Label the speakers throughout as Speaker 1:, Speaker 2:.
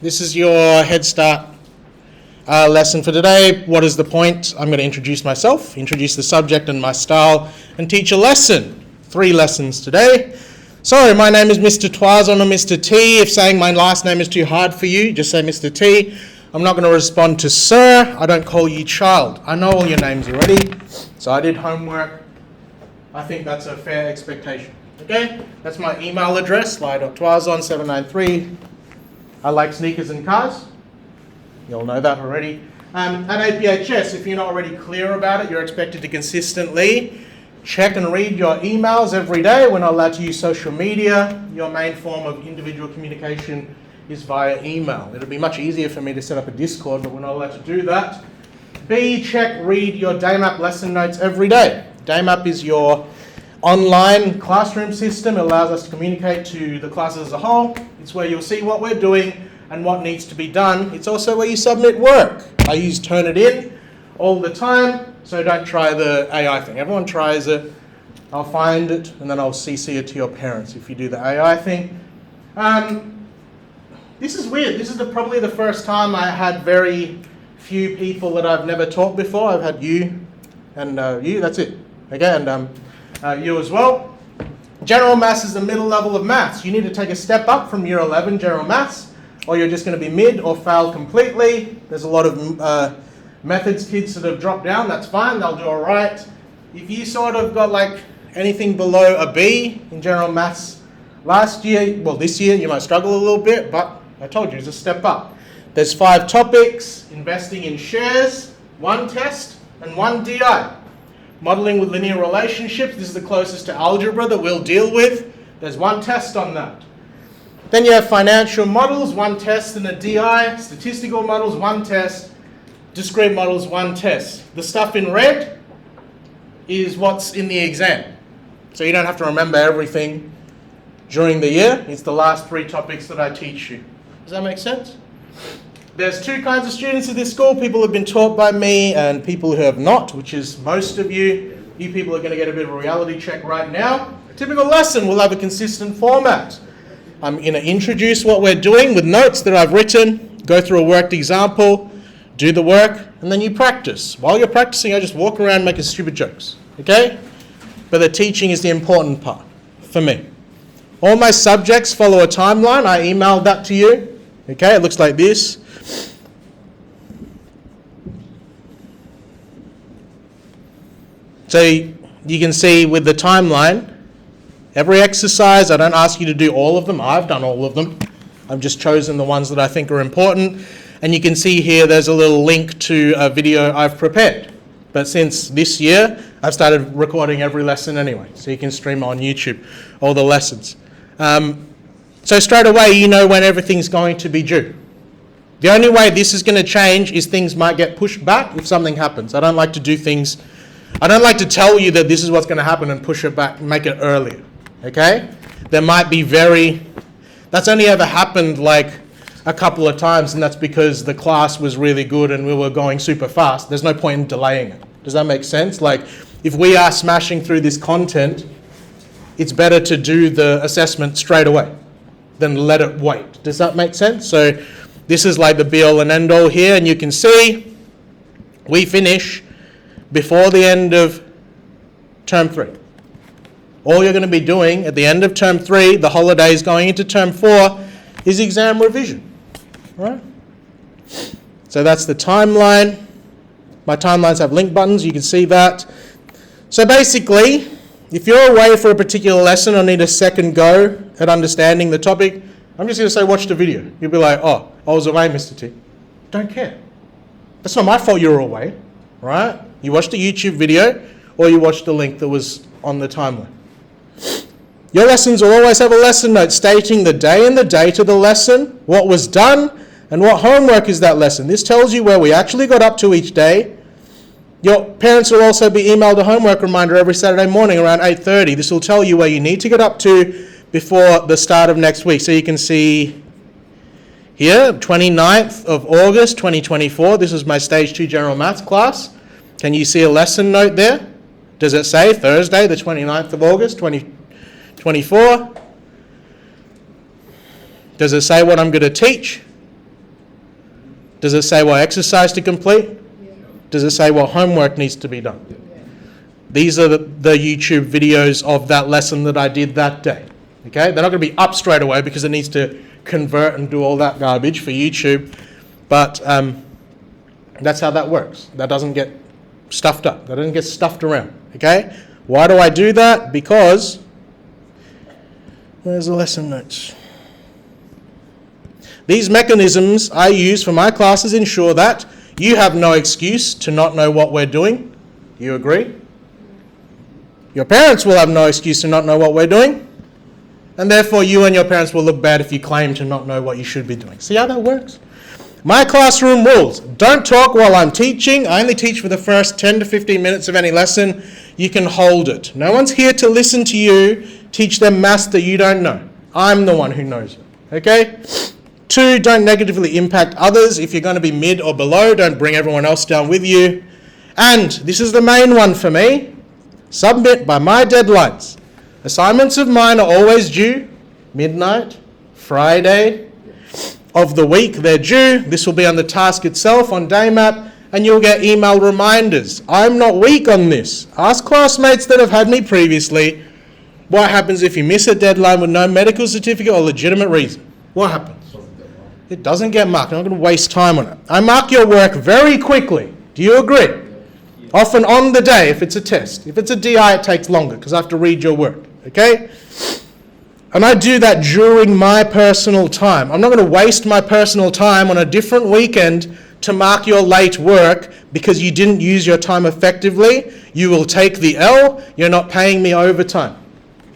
Speaker 1: This is your Headstart lesson for today. What is the point? I'm going to introduce myself, introduce the subject and my style, and teach a lesson. 3 lessons today. So, my name is Mr. Twazon or Mr. T. If saying my last name is too hard for you, just say Mr. T. I'm not going to respond to sir. I don't call you child. I know all your names already, so I did homework. I think that's a fair expectation. Okay? That's my email address, lie.twazon793. I like sneakers and cars. You'll know that already. At APHS, if you're not already clear about it, you're expected to consistently check and read your emails every day. We're not allowed to use social media. Your main form of individual communication is via email. It'll be much easier for me to set up a Discord, but we're not allowed to do that. B, check, read your DayMap lesson notes every day. DayMap is your online classroom system. It allows us to communicate to the classes as a whole. It's where you'll see what we're doing and what needs to be done. It's also where you submit work. I use Turnitin all the time, so don't try the AI thing. Everyone tries it. I'll find it, and then I'll CC it to your parents if you do the AI thing. This is weird. This is probably the first time I had very few people that I've never taught before. I've had you and you, that's it. Okay, and you as well. General Maths is the middle level of maths. You need to take a step up from Year 11 General Maths, or you're just going to be mid or fail completely. There's a lot of methods kids that have dropped down. That's fine. They'll do all right. If you sort of got like anything below a B in General Maths last year, well, this year you might struggle a little bit, but I told you, it's a step up. There's 5 topics: investing in shares, 1 test, and 1 DI. Modeling with linear relationships, this is the closest to algebra that we'll deal with. There's 1 test on that. Then you have financial models, 1 test and a DI. Statistical models, 1 test. Discrete models, 1 test. The stuff in red is what's in the exam. So you don't have to remember everything during the year. It's the last 3 topics that I teach you. Does that make sense? There's 2 kinds of students at this school: people who have been taught by me and people who have not, which is most of you. You people are going to get a bit of a reality check right now. A typical lesson will have a consistent format. I'm going to introduce what we're doing with notes that I've written, go through a worked example, do the work, and then you practice. While you're practicing, I just walk around making stupid jokes, okay? But the teaching is the important part for me. All my subjects follow a timeline. I emailed that to you, okay? It looks like this. So you can see with the timeline, every exercise, I don't ask you to do all of them. I've done all of them. I've just chosen the ones that I think are important. And you can see here there's a little link to a video I've prepared. But since this year, I've started recording every lesson anyway. So you can stream on YouTube all the lessons. So straight away, you know when everything's going to be due. The only way this is going to change is things might get pushed back if something happens. I don't like to do things, I don't like to tell you that this is what's going to happen and push it back and make it earlier, okay? There might be that's only ever happened like a couple of times, and that's because the class was really good and we were going super fast. There's no point in delaying it. Does that make sense? Like, if we are smashing through this content, it's better to do the assessment straight away than let it wait. Does that make sense? So this is like the be-all and end-all here, and you can see we finish before the end of term 3. All you're going to be doing at the end of term 3, the holidays going into term 4, is exam revision. All right? So that's the timeline. My timelines have link buttons, you can see that. So basically, if you're away for a particular lesson or need a second go at understanding the topic, I'm just going to say watch the video. You'll be like, oh, I was away, Mr. T. Don't care. That's not my fault you were away, right? You watched a YouTube video or you watched the link that was on the timeline. Your lessons will always have a lesson note stating the day and the date of the lesson, what was done, and what homework is that lesson. This tells you where we actually got up to each day. Your parents will also be emailed a homework reminder every Saturday morning around 8:30. This will tell you where you need to get up to before the start of next week. So you can see here, 29th of August 2024. This is my Stage 2 General Maths class. Can you see a lesson note there? Does it say Thursday, the 29th of August 2024? Does it say what I'm going to teach? Does it say what exercise to complete? Does it say what homework needs to be done? These are the YouTube videos of that lesson that I did that day. Okay, they're not going to be up straight away because it needs to convert and do all that garbage for YouTube. But that's how that works. That doesn't get stuffed up. That doesn't get stuffed around. Okay, why do I do that? Because where's the lesson notes? These mechanisms I use for my classes ensure that you have no excuse to not know what we're doing. Do you agree? Your parents will have no excuse to not know what we're doing. And therefore, you and your parents will look bad if you claim to not know what you should be doing. See how that works? My classroom rules. Don't talk while I'm teaching. I only teach for the first 10 to 15 minutes of any lesson. You can hold it. No one's here to listen to you teach them maths that you don't know. I'm the one who knows it. Okay? 2, don't negatively impact others. If you're going to be mid or below, don't bring everyone else down with you. And this is the main one for me. Submit by my deadlines. Assignments of mine are always due midnight, Friday of the week they're due. This will be on the task itself on Daymap, and you'll get email reminders. I'm not weak on this. Ask classmates that have had me previously. What happens if you miss a deadline with no medical certificate or legitimate reason? What happens? It doesn't get marked. I'm not going to waste time on it. I mark your work very quickly. Do you agree? Often on the day if it's a test. If it's a DI, it takes longer because I have to read your work. Okay? And I do that during my personal time. I'm not going to waste my personal time on a different weekend to mark your late work because you didn't use your time effectively. You will take the L. You're not paying me overtime.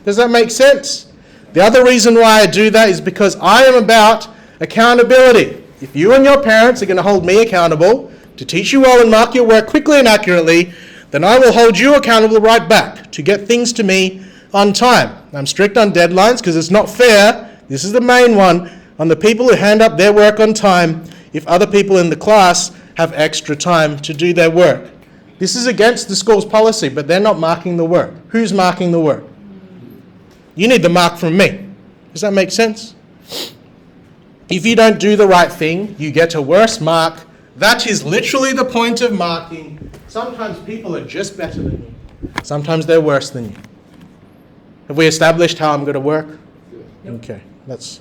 Speaker 1: Does that make sense? The other reason why I do that is because I am about accountability. If you and your parents are going to hold me accountable to teach you well and mark your work quickly and accurately, then I will hold you accountable right back to get things to me on time. I'm strict on deadlines because it's not fair, this is the main one, on the people who hand up their work on time if other people in the class have extra time to do their work. This is against the school's policy, but they're not marking the work. Who's marking the work? You need the mark from me. Does that make sense? If you don't do the right thing, you get a worse mark. That is literally the point of marking. Sometimes people are just better than you. Sometimes they're worse than you. Have we established how I'm going to work? Okay, that's